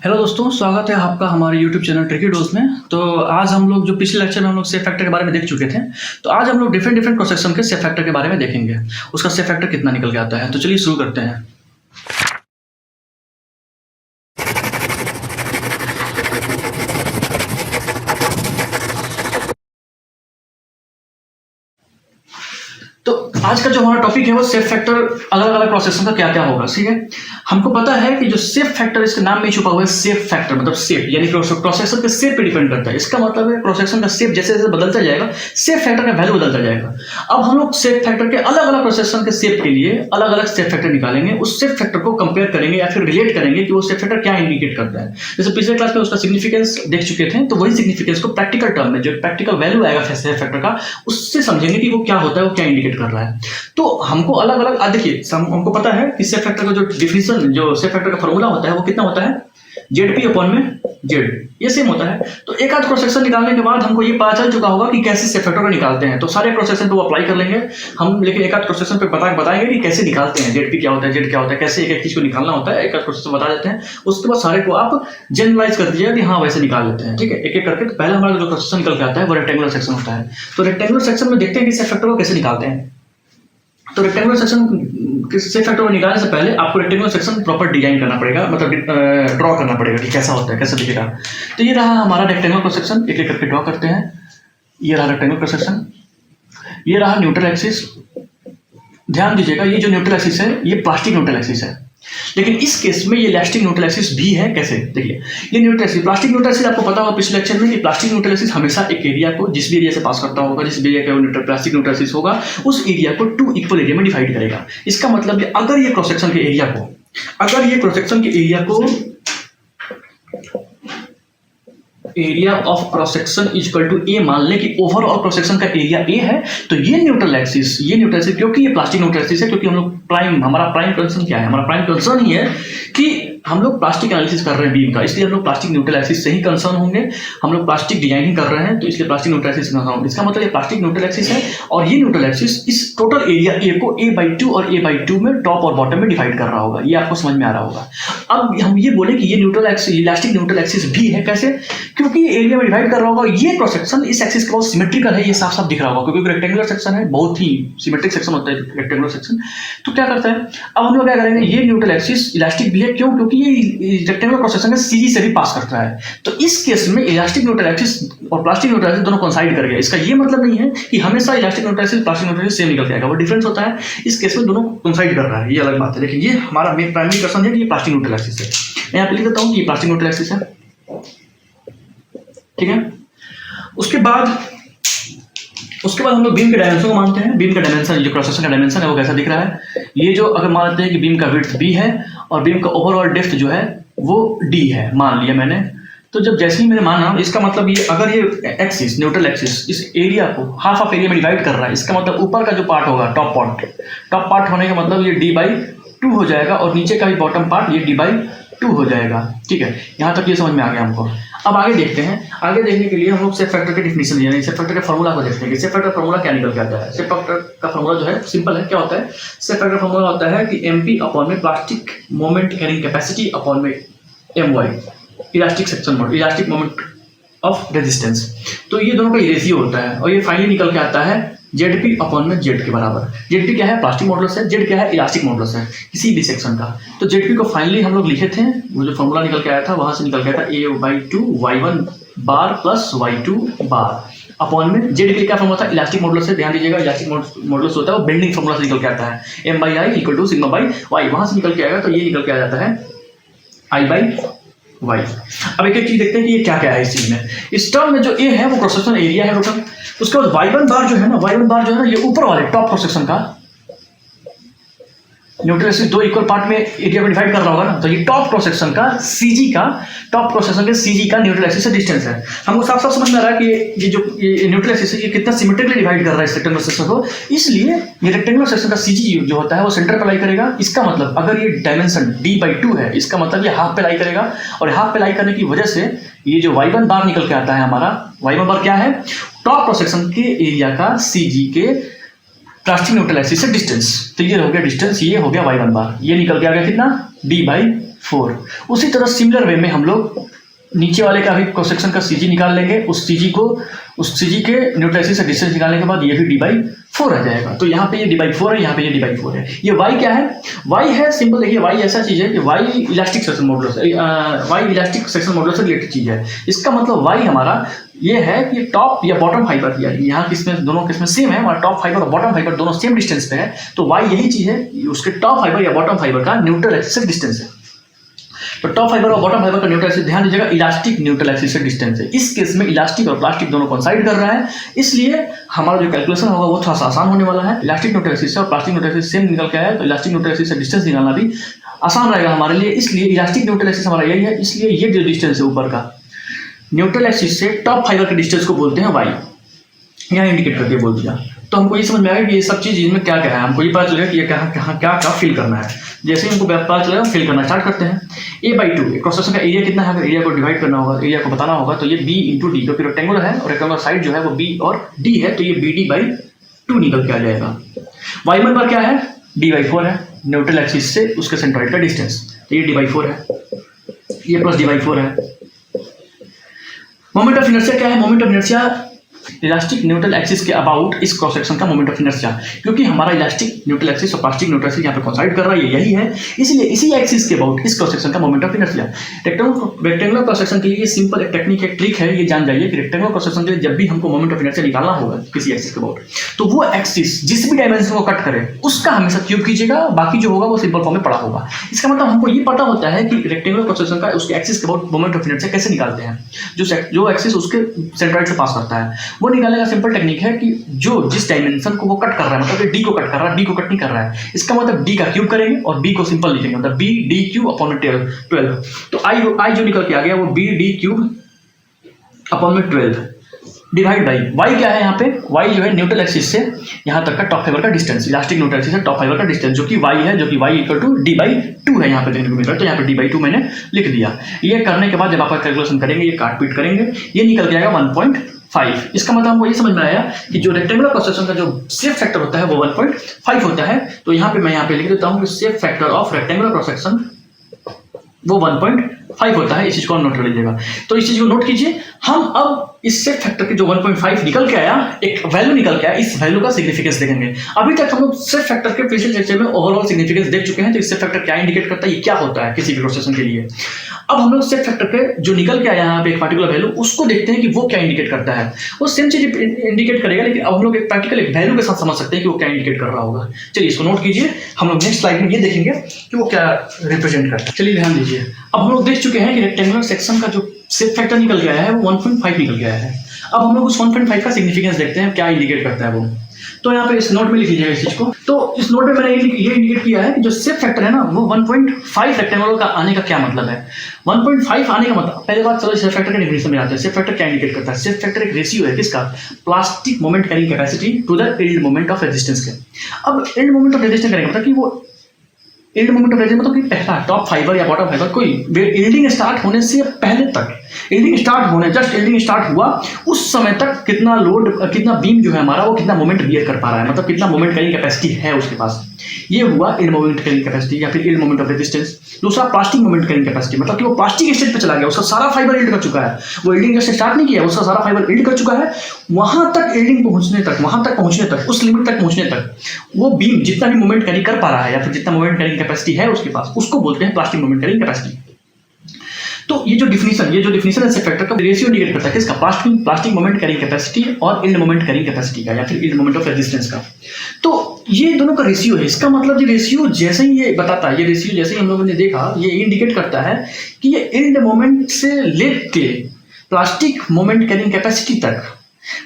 Hello दोस्तों, स्वागत है आपका हमारे यूट्यूब चैनल ट्रिकी डोज में। तो आज हम लोग जो पिछले लेक्चर में हम लोग सेफ फैक्टर के बारे में देख चुके थे, तो आज हम लोग डिफरेंट डिफरेंट क्रॉस सेक्शन के सेफ फैक्टर के बारे में देखेंगे, उसका सेफ फैक्टर कितना निकल के आता है। तो चलिए शुरू करते हैं। तो आज का जो हमारा टॉपिक है वो सेफ फैक्टर अलग अलग क्रॉस सेक्शन का क्या क्या होगा। ठीक है, हमको पता है कि जो सेफ फैक्टर, इसके नाम में छुपा हुआ है सेफ फैक्टर, मतलब सेफ यानी क्रॉस सेक्शन के शेप पे डिपेंड करता है। इसका मतलब है क्रॉस सेक्शन का शेप जैसे जैसे बदलता जाएगा, सेफ फैक्टर का वैल्यू बदलता जाएगा। अब हम लोग सेफ फैक्टर के अलग अलग क्रॉस सेक्शन के शेप के लिए अलग अलग सेफ फैक्टर निकालेंगे, उस सेफ फैक्टर को कंपेयर करेंगे या फिर रिलेट करेंगे कि वो सेफ फैक्टर क्या इंडिकेट करता है। जैसे पिछले क्लास में उसका सिग्निफिकेंस देख चुके थे, तो वही सिग्निफिकेंस को प्रैक्टिकल टर्म में जो प्रैक्टिकल वैल्यू आएगा सेफ फैक्टर का, उससे समझेंगे कि वो क्या होता है, वो क्या इंडिकेट कर रहा है। तो हमको अलग अलग देखिए, हमको पता है कि सेफ फैक्टर का जो डिफिनेशन, जो सेफ फैक्टर का फॉर्मूला होता है वो कितना होता है, जेड अपॉन में जेड, ये सेम होता है। तो एक आध क्रॉस सेक्शन निकालने के बाद हमको ये पता चल चुका होगा कि कैसे सेफ फैक्टर को निकालते हैं। तो सारे क्रॉस सेक्शन को अप्लाई कर लेंगे हम, लेकिन एक आध क्रॉस सेक्शन पे बताएंगे कि कैसे निकालते हैं, जेड क्या होता है, जेड क्या होता है, कैसे एक एक चीज को निकालना होता है, एक आध क्रॉस सेक्शन बता देते हैं। उसके बाद सारे को आप जनरलाइज कर दीजिएगा कि हाँ वैसे निकाल लेते हैं। ठीक है, एक एक करके। तो पहला हमारा जो क्रॉस सेक्शन निकल के आता है वो रेक्टेंगुलर सेक्शन होता है। तो रेक्टेंगुलर सेक्शन में देखते हैं कि सेफ फैक्टर को कैसे निकालते हैं। तो रेक्टेंगुलर सेक्शन सेफ फैक्टर को निकालने से पहले आपको रेक्टेंगुलर सेक्शन प्रॉपर डिजाइन करना पड़ेगा, मतलब ड्रॉ करना पड़ेगा कि कैसा होता है, कैसा दिखेगा। तो ये रहा हमारा रेक्टेंगुलर क्रॉस सेक्शन, एक एक करके ड्रॉ करते हैं। ये रहा रेक्टेंगुलर क्रॉस सेक्शन, ये रहा न्यूट्रल एक्सिस। ध्यान दीजिएगा, ये जो न्यूट्रल एक्सिस है ये प्लास्टिक न्यूट्रल एक्सिस है, लेकिन इस केस में ये इलास्टिक न्यूट्रल एक्सिस भी है। कैसे, देखिए ये neutral axis, plastic neutral axis आपको पता होगा पिछले लेक्चर में कि प्लास्टिक न्यूट्रल एक्सिस हमेशा एक एरिया को, जिस भी एरिया से पास करता होगा, जिस भी एरिया का न्यूट्रल प्लास्टिक न्यूट्रल एक्सिस होगा, उस एरिया को 2 इक्वल एरिया में डिवाइड करेगा। इसका मतलब अगर ये क्रॉस सेक्शन के एरिया को, area of cross section is equal to A मान लें कि ओवरऑल क्रॉस सेक्शन का एरिया ए है, तो ये न्यूट्रल एक्सिस, क्योंकि ये प्लास्टिक न्यूट्रल एक्सिस है, क्योंकि हम लोग हमारा प्राइम कंसर्न क्या है, हमारा प्राइम कंसर्न ही है कि हम लोग प्लास्टिक एनालिसिस कर रहे हैं बीम का, इसलिए हम लोग प्लास्टिक न्यूट्रल एक्सिस से ही कंसर्न होंगे। हम लोग प्लास्टिक डिजाइनिंग कर रहे हैं, तो इसलिए प्लास्टिक न्यूट्रल एक्सिस कंसर्न होंगे। इसका मतलब ये प्लास्टिक न्यूट्रल एक्सिस है, और ये न्यूट्रल एक्सिस इस टोटल एरिया ए को a/2 और a/2 में टॉप और बॉटम में डिवाइड कर रहा होगा। ये आपको समझ में आ रहा होगा। अब हम ये बोले कि ये neutral axis, elastic neutral axis भी है। कैसे, क्योंकि एरिया में डिवाइड कर रहा होगा। ये क्रॉस सेक्शन इस एक्सिस के बहुत सिमेट्रिकल है, ये साफ साफ दिख रहा होगा, क्योंकि रेक्टेंगुलर सेक्शन है, बहुत ही सिमेट्रिक सेक्शन होता है रेक्टेंगुलर सेक्शन। तो क्या करता है, अब हम लोग क्या करेंगे, ये न्यूट्रल एक्सिस इलास्टिक भी है, क्यों, क्योंकि ये रेक्टेंगुलर क्रॉस सेक्शन सीजी से भी पास करता है। तो इस केस में इलास्टिक न्यूट्रल एक्सिस और प्लास्टिक न्यूट्रल एक्सिस दोनों कोइंसाइड कर गए। इसका ये मतलब नहीं है कि हमेशा elastic neutral axis plastic neutral axis same निकल जाएगा, वो डिफरेंस होता है। इस केस में दोनों कोइंसाइड कर रहा है, ये अलग बात है। लेकिन ये हमारा मेन प्राइमरी कंसर्न है कि ये प्लास्टिक न्यूट्रल एक्सिस है। मैं यहाँ पे लिख देता हूँ कि ये प्लास्टिक न्यूट्रल एक्सिस है। ठीक है, उसके बाद हम लोग बीम के डायमेंशन को मानते हैं। बीम का डायमेंशन, जो क्रॉस सेक्शन का डायमेंशन है वो कैसा दिख रहा है, ये जो अगर मान लेते हैं कि बीम का विड्थ b है और बीम का ओवरऑल डेप्थ जो है वो d है, मान लिया मैंने। तो जब जैसे ही मैंने माना, इसका मतलब ये अगर ये एक्सिस, न्यूट्रल एक्सिस इस एरिया को हाफ ऑफ एरिया में डिवाइड कर रहा है, इसका मतलब ऊपर का जो पार्ट होगा, टॉप पार्ट होने का मतलब ये d/2 हो जाएगा, और नीचे का भी बॉटम पार्ट ये d/2 हो जाएगा। ठीक है, यहाँ तक ये समझ में आ गया हमको। अब आगे देखते हैं। आगे देखने के लिए हम लोग सेफ फैक्टर के डिफिनेशन, यानी सेफ फैक्टर के फॉर्मूला को देखते हैं कि सेफ फैक्टर फॉर्मूला क्या निकल के आता है। सेफ फैक्टर का फॉर्मूला जो है सिंपल है। क्या होता है, सेफ फैक्टर फॉर्मूला होता है कि mp अपॉन में plastic moment carrying capacity upon में my, elastic section moment, elastic moment of resistance. तो ये दोनों का रेशियो होता है, और ये फाइनली निकल के आता है जेड पी अपॉन में जेड के बराबर। जेड पी क्या है, प्लास्टिक मॉडुलस है, जेड क्या है, इलास्टिक मॉडुलस है किसी भी सेक्शन का। तो जेड पी को फाइनली हम लोग लिखे थे, वो जो फॉर्मूला निकल के आया था वहां से निकल के आया था a/2 y1 बार प्लस y2 बार अपॉन में जेड के क्या फॉर्मूला था, इलास्टिक मॉडुलस से। ध्यान दीजिएगा, इलास्टिक मॉडुलस होता है वो बेंडिंग फॉर्मूला से निकल के आता है, m/i equal to sigma by y, वहां से निकल के आएगा। तो ये निकल के आ जाता है i/y। अब एक एक चीज देखते हैं कि ये क्या क्या है इस चीज में। इस टर्म में जो a है वो क्रॉस सेक्शन एरिया है टोटल। उसके बाद y1 बार जो है ना, ये ऊपर वाले टॉप क्रॉस सेक्शन का न्यूट्रल एक्सिस 2 इक्वल पार्ट में एरिया में डिवाइड कर रहा होगा ना, तो ये टॉप क्रॉस सेक्शन का सीजी का न्यूट्रल एक्सिस से डिस्टेंस है। हमको साफ साफ समझ में आ रहा है कि ये जो न्यूट्रल एक्सिस है ये कितना सिमेट्रिकली डिवाइड कर रहा है इस रेक्टेंगुलर सेक्शन को, इसलिए ये रेक्टेंगुलर सेक्शन का सीजी जो होता है वो सेंटर पे लाई करेगा। इसका मतलब अगर ये डायमेंशन d/2 है, इसका मतलब ये हाफ पे लाई करेगा, और हाफ पे लाई करने की वजह से ये जो y1 बार निकल के आता है हमारा, y1 बार क्या है, टॉप क्रॉस सेक्शन के एरिया का सीजी के प्लास्टिक न्यूट्रल एक्सिस से डिस्टेंस। तो ये हो गया डिस्टेंस, ये हो गया y1 बार, ये निकल के आ गया कितना d/4। 4। उसी तरह सिमिलर वे में हम लोग नीचे वाले का भी क्रॉस सेक्शन का CG निकाल लेंगे, उस CG के न्यूट्रल एक्सिस से डिस्टेंस निकालने के बाद ये भी d/4 आ जाएगा। तो यहाँ पे ये d/4 है, यहाँ पे ये d/4 है। ये y क्या है? y है सिंपल, देखिए y ऐसा चीज है कि y इलास्टिक सेक्शन मॉडुलस है, y इलास्टिक सेक्शन मॉडुलस से रिलेटेड चीज है। इसका मतलब y हमारा ये है कि टॉप या बॉटम फाइबर, यहाँ किसमें दोनों किसमें सेम है, हमारा टॉप फाइबर और बॉटम फाइबर दोनों सेम डिस्टेंस पे है। तो y यही चीज है, उसके टॉप फाइबर या बॉटम फाइबर का न्यूट्रल एक्सिस से डिस्टेंस है। तो टॉप फाइबर और बॉटम फाइबर का न्यूट्रल एक्सिस, ध्यान दीजिएगा, इलास्टिक न्यूट्रल एक्सिस से डिस्टेंस है। इस केस में इलास्टिक और प्लास्टिक दोनों कोइंसाइड कर रहा है, इसलिए हमारा जो कैलकुलेशन होगा वो थोड़ा सा आसान होने वाला है। इलास्टिक न्यूट्रल एक्सिस से और प्लास्टिक न्यूट्रल एक्सिस सेम निकल के आया, तो इलास्टिक न्यूट्रल एक्सिस से डिस्टेंस निकालना भी आसान रहेगा हमारे लिए। इसलिए इलास्टिक न्यूट्रल एक्सिस हमारा यही है, इसलिए ये जो डिस्टेंस है ऊपर का न्यूट्रल एक्सिस से टॉप फाइबर के डिस्टेंस को बोलते हैं y, यहाँ इंडिकेट करके बोल दिया। तो हमको ये समझ में आएगा कि ये सब चीज़ इनमें क्या क्या है, हमको ये पता चलेगा कि ये कहाँ क्या फिल करना है। जैसे ही हमको पता चलेगा फिल करना स्टार्ट करते हैं। a/2 क्रॉस सेक्शन का एरिया कितना है, अगर एरिया को डिवाइड करना होगा, एरिया को बताना होगा, तो ये b × d, क्योंकि रेक्टेंगुलर है और रेक्टेंगुलर साइड जो है वो b और d है, तो ये bd/2 निकल के आ जाएगा। y1 पर क्या है, d/4 है, न्यूट्रल एक्सिस से उसके सेंट्रॉइड का डिस्टेंस, तो ये d/4 है, ये प्लस d/4 है। मोमेंट ऑफ इनर्शिया क्या है, moment of inertia elastic neutral axis के अबाउट इस क्रॉस सेक्शन का मोमेंट ऑफ इनर्शिया, क्योंकि हमारा इलास्टिक न्यूट्रल एक्सिस और प्लास्टिक न्यूट्रल एक्सिस यहाँ पे कोइंसाइड कर रहा है, यही है, इसलिए इसी एक्सिस के अबाउट इस क्रॉस सेक्शन का moment of inertia. Rectangular cross section के लिए सिंपल एक टेक्निक, एक ट्रिक है, ये जान जाइए कि रेक्टेंगुलर क्रॉस सेक्शन के लिए जब भी हमको मोमेंट ऑफ इनर्शिया निकालना होगा किसी एक्सिस के अबाउट, तो वो एक्सिस जिस भी डायमेंशन को कट करे उसका हमेशा क्यूब कीजिएगा, बाकी जो होगा वो सिंपल फॉर्म में पड़ा होगा। इसका मतलब हमको ये पता होता है कि रेक्टेंगुलर क्रॉस सेक्शन का उसके एक्सिस के अबाउट मोमेंट ऑफ इनर्शिया कैसे निकालते हैं। जो एक्सिस उसके सेंट्रॉइड से पास करता है वो निकालने का सिंपल टेक्निक है कि जो जिस डायमेंशन को वो कट कर रहा है, मतलब डी को कट कर रहा है, बी को कट नहीं कर रहा है, इसका मतलब डी का क्यूब करेंगे और बी को सिंपल लिखेंगे, मतलब बी डी क्यूब अपॉन में 12। तो आई जो निकल के आ गया वो बी डी क्यूब अपॉन में 12 डिवाइड बाई वाई क्या है, यहाँ पे वाई जो है न्यूट्रल एक्सिस से यहाँ तक का टॉप फाइबर का डिस्टेंस, इलास्टिक न्यूट्रल एक्सिस से टॉप फाइबर का डिस्टेंस जो कि वाई है, जो कि वाई इक्वल टू d/2 है यहाँ पे देखने को मिल रहा है। तो यहाँ पे d/2 मैंने लिख दिया। ये करने के बाद जब आप कैलकुलेशन करेंगे, ये काट पीट करेंगे, ये निकल के आएगा 1.5। इसका मतलब हमको ये समझ में आया कि जो रेक्टेंगुलर क्रॉस सेक्शन का जो शेप फैक्टर होता है वो 1.5 होता है। तो यहाँ पे मैं यहाँ पे लिख देता हूँ कि shape factor of rectangular cross section वो 1.5 होता है। इस चीज को नोट कर लीजिएगा। तो इस चीज को नोट कीजिए। हम अब इस शेप फैक्टर के जो 1.5 निकल के आया, एक वैल्यू निकल के आया, इस वैल्यू का सिग्निफिकेंस देखेंगे। अभी तक हम लोग शेप फैक्टर के पिछले लेक्चर में ओवरऑल सिग्निफिकेंस देख चुके हैं। तो शेप फैक्टर क्या इंडिकेट करता है, ये क्या होता है किसी भी क्रॉस सेक्शन के लिए। अब हम लोग शेप फैक्टर के जो निकल के आया यहाँ पे एक पार्टिकुलर वैल्यू, उसको देखते हैं कि वो क्या इंडिकेट करता है। वो सेम चीज इंडिकेट करेगा, लेकिन अब हम लोग एक प्रैक्टिकल एक वैल्यू के साथ समझ सकते हैं कि वो क्या इंडिकेट कर रहा होगा। चलिए इसको नोट कीजिए। हम लोग नेक्स्ट स्लाइड में ये देखेंगे कि वो क्या रिप्रेजेंट करता है। चलिए ध्यान दीजिए। अब हम लोग देख चुके हैं कि रेक्टेंगुलर सेक्शन का जो शेप फैक्टर निकल के आया है वो 1.5 निकल के आया है। अब हम लोग उस 1.5 का सिग्निफिकेंस देखते हैं क्या इंडिकेट करता है वो। तो यहाँ पे इस नोट में लिख लीजिएगा इस चीज को। तो इस नोट में मैंने ये इंडिकेट किया है कि जो शेप फैक्टर है ना वो 1.5 रेक्टेंगुलर का आने का क्या मतलब है। 1.5 आने का मतलब, पहले बात चलो शेप फैक्टर के डेफिनेशन में आते हैं। शेप फैक्टर क्या इंडिकेट करता है? शेप फैक्टर एक रेशियो है किसका? Plastic moment carrying capacity to the yield moment of resistance के। अब यील्ड मोमेंट ऑफ रेजिस्टेंस करेंगे मतलब कि वो यील्ड मोमेंट ऑफ रेजिस्टेंस मतलब कि पहला टॉप फाइबर या बॉटम फाइबर कोई यील्डिंग स्टार्ट होने से पहले तक, यील्डिंग स्टार्ट होने जस्ट यील्डिंग स्टार्ट हुआ उस समय तक कितना लोड, कितना बीम जो है हमारा वो कितना मोमेंट बियर कर पा रहा है, मतलब कितना मोमेंट कैरिंग कैपेसिटी है उसके पास। ये हुआ यील्ड मोमेंट कैरिंग कैपेसिटी या फिर यील्ड मोमेंट ऑफ रेजिस्टेंस। दूसरा प्लास्टिक मोमेंट कैरिंग कैपेसिटी, मतलब कि वो प्लास्टिक स्टेज पे चला गया, उसका सारा फाइबर यील्ड कर चुका है। वो यील्डिंग जैसे स्टार्ट नहीं किया, उसका सारा फाइबर यील्ड कर चुका है। वहां तक यील्डिंग पहुंचने तक, वहां तक पहुंचने तक, उस लिमिट तक पहुंचने तक वो बीम जितना भी मोमेंट कैरी कर पा रहा है या फिर जितना मोमेंट कैरिंग कैपेसिटी है उसके पास, उसको बोलते हैं प्लास्टिक मोमेंट कैरिंग कैपेसिटी। तो ये जो डिफिनेशन है शेप फैक्टर का, रेशियो इंडिकेट करता है किसका? प्लास्टिक मोमेंट कैरिंग कैपेसिटी और यील्ड मोमेंट कैरिंग कैपेसिटी का या फिर यील्ड मोमेंट ऑफ रेजिस्टेंस का। तो ये दोनों का रेशियो है। इसका मतलब ये रेशियो जैसे ही ये बताता है, ये रेशियो जैसे ही हम लोगों ने देखा, ये इंडिकेट करता है कि ये यील्ड मोमेंट से लेके प्लास्टिक मोमेंट कैरिंग कैपेसिटी तक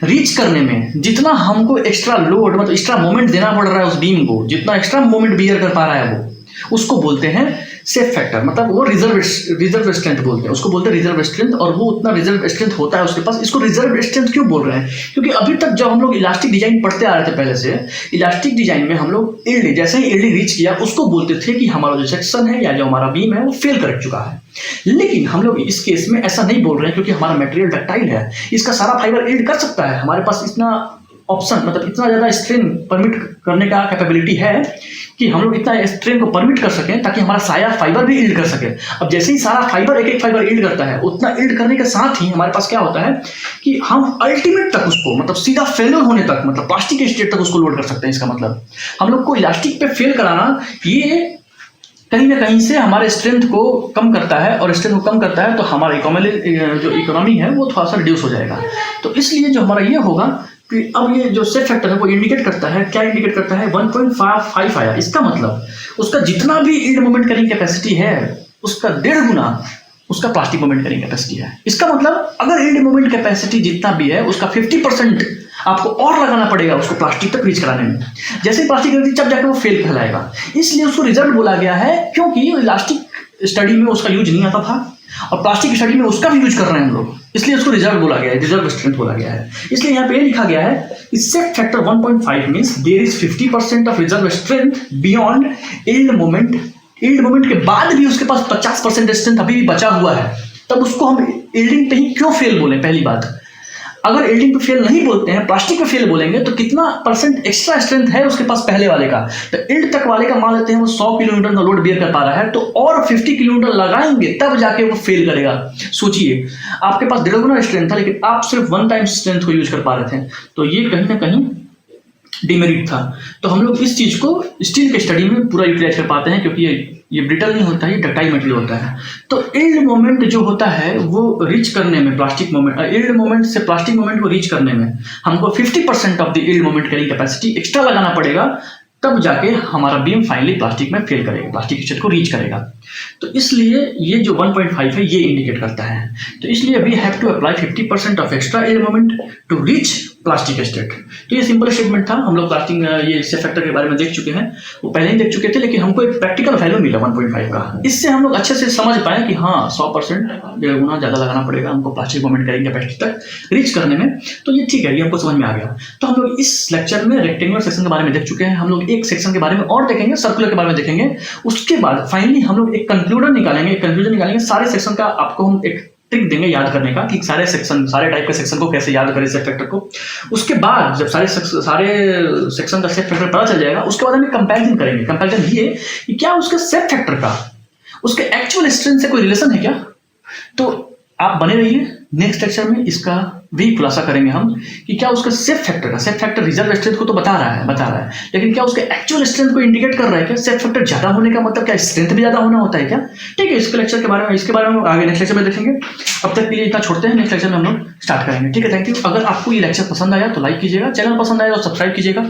रीच करने में जितना हमको एक्स्ट्रा लोड, मतलब एक्स्ट्रा मोमेंट देना पड़ रहा है उस बीम को, जितना एक्स्ट्रा मोमेंट बियर कर पा रहा है वो, उसको बोलते हैं शेप फैक्टर। मतलब वो रिजर्व स्ट्रेंथ बोलते हैं, उसको बोलते हैं रिजर्व स्ट्रेंथ। और वो उतना रिजर्व स्ट्रेंथ होता है उसके पास। इसको रिजर्व स्ट्रेंथ क्यों बोल रहे हैं? क्योंकि अभी तक जब हम लोग इलास्टिक डिजाइन पढ़ते आ रहे थे पहले से, इलास्टिक डिजाइन में हम लोग यील्ड, जैसे ही यील्ड रीच किया उसको बोलते थे कि हमारा जो सेक्शन है या जो हमारा बीम है वो फेल कर चुका है। लेकिन हम लोग इस केस में ऐसा नहीं बोल रहे हैं, क्योंकि हमारा मटेरियल डक्टाइल है, इसका सारा फाइबर यील्ड कर सकता है। हमारे पास इतना ऑप्शन मतलब इतना ज़्यादा स्ट्रेन परमिट करने का कैपेबिलिटी है कि हम लोग इतना स्ट्रेन को परमिट कर सकें ताकि हमारा सारा फाइबर भी ईल्ड कर सके। अब जैसे ही सारा फाइबर एक एक फाइबर ईल्ड करता है, उतना ईल्ड करने के साथ ही हमारे पास क्या होता है कि हम अल्टीमेट तक उसको मतलब सीधा फेलियर होने तक मतलब प्लास्टिक के स्टेट तक उसको लोड कर सकते हैं। इसका मतलब हम लोग को इलास्टिक पे फेल कराना ये कहीं ना कहीं से हमारे स्ट्रेंथ को कम करता है, और स्ट्रेंथ को कम करता है तो हमारा जो इकोनॉमी है वो थोड़ा सा रिड्यूस हो जाएगा। तो इसलिए जो हमारा ये होगा कि अब ये जो सेफ फैक्टर है वो इंडिकेट करता है, क्या इंडिकेट करता है 1.5 आया। इसका मतलब उसका जितना भी ईल्ड मोमेंट कैरिंग कैपेसिटी है उसका 1.5 गुना उसका प्लास्टिक मोमेंट कैरिंग कैपेसिटी है। इसका मतलब अगर ईल्ड मोमेंट कैपेसिटी जितना भी है उसका 50% आपको और लगाना पड़ेगा उसको प्लास्टिक तक रीच कराने में। जैसे ही प्लास्टिक रीच तब जाकर वो फेल कहलाएगा, इसलिए उसको रिजल्ट बोला गया है, क्योंकि इलास्टिक स्टडी में उसका यूज नहीं आता था और प्लास्टिक स्टडी में उसका भी यूज कर रहे हैं हम लोग, इसलिए उसको रिजल्ट बोला गया है, रिजर्व स्ट्रेंथ बोला गया है। इसलिए यहाँ पे लिखा गया है कि safe factor 1.5 means there is 50% of reserve strength beyond yield moment. Yield moment के बाद भी उसके पास 50% स्ट्रेंथ अभी भी बचा हुआ है, तब उसको हम ईल्डिंग पे ही क्यों फेल बोले। पहली बात, अगर ईल्डिंग पे फेल नहीं बोलते हैं, प्लास्टिक पे फेल बोलेंगे तो कितना परसेंट एक्स्ट्रा स्ट्रेंथ है उसके पास पहले वाले का। तो ईल्ड तक वाले का मान लेते हैं वो 100 किलोमीटर का लोड बेयर कर पा रहा है, तो और 50 किलोमीटर लगाएंगे तब जाके वो फेल करेगा। सोचिए, आपके पास 1.5 गुना स्ट्रेंथ था लेकिन आप सिर्फ 1 टाइम स्ट्रेंथ को यूज कर पा रहे थे, तो ये कहीं ना कहीं डिमेरिट था। तो हम लोग इस चीज को स्टील के स्टडी में पूरा यूटिलाइज कर पाते हैं, क्योंकि ये ब्रिटल नहीं होता है, ये डक्टाइल मटेरियल होता है। तो ईल्ड मोमेंट जो होता है वो रीच करने में प्लास्टिक मोमेंट, ईल्ड मोमेंट से प्लास्टिक मोमेंट को रीच करने में हमको 50% of the yield moment carrying capacity extra लगाना पड़ेगा, तब जाके हमारा बीम फाइनली प्लास्टिक में फेल करेगा, प्लास्टिक स्टेट को रीच करेगा। तो इसलिए ये जो 1.5 है ये इंडिकेट करता है। तो इसलिए we have to apply 50% of extra yield moment to reach plastic state. तो ये सिंपल स्टेटमेंट था। हम लोग प्लास्टिक ये सेफ फैक्टर के बारे में देख चुके हैं, वो पहले ही देख चुके थे, लेकिन हमको एक प्रैक्टिकल वैल्यू मिला 1.5 का। इससे हम लोग अच्छे से समझ पाए कि हाँ 100% 1.5 गुना ज़्यादा लगाना पड़ेगा हमको प्लास्टिक मोमेंट कैरिंग कैपेसिटी तक रीच करने में। तो ये ठीक है, ये हमको समझ में आ गया। तो हम लोग इस लेक्चर में रेक्टेंगुलर सेक्शन के बारे में देख चुके हैं। हम लोग एक सेक्शन के बारे में और देखेंगे, सर्कुलर के बारे में देखेंगे। उसके बाद फाइनली हम लोग एक कंक्लूजन निकालेंगे। सारे सेक्शन का आपको हम एक ट्रिक देंगे याद करने का कि सारे टाइप के सेक्शन को कैसे याद करें सेफ फैक्टर को। उसके बाद जब सारे सेक्शन का सेफ फैक्टर पता चल जाएगा, उसके बाद हम कंपैरिजन करेंगे। कंपैरिजन ये कि क्या उसके सेफ फैक्टर का उसके एक्चुअल स्ट्रेंथ से कोई रिलेशन है क्या। तो आप बने रहिए, नेक्स्ट लेक्चर में इसका भी खुलासा करेंगे हम कि क्या उसका सेफ फैक्टर रिजर्व स्ट्रेंथ को तो बता रहा है, लेकिन क्या उसके एक्चुअल स्ट्रेंथ को इंडिकेट कर रहा है क्या। सेफ फैक्टर ज्यादा होने का मतलब क्या स्ट्रेंथ भी ज्यादा होना होता है क्या। ठीक है, इसके बारे में आगे नेक्स्ट लेक्चर में देखेंगे। अब तक के लिए इतना छोड़ते हैं, नेक्स्ट लेक्चर में हम लोग स्टार्ट करेंगे। ठीक है, थैंक यू। अगर आपको ये लेक्चर पसंद आया तो लाइक कीजिएगा, चैनल पसंद आया तो सब्सक्राइब कीजिएगा।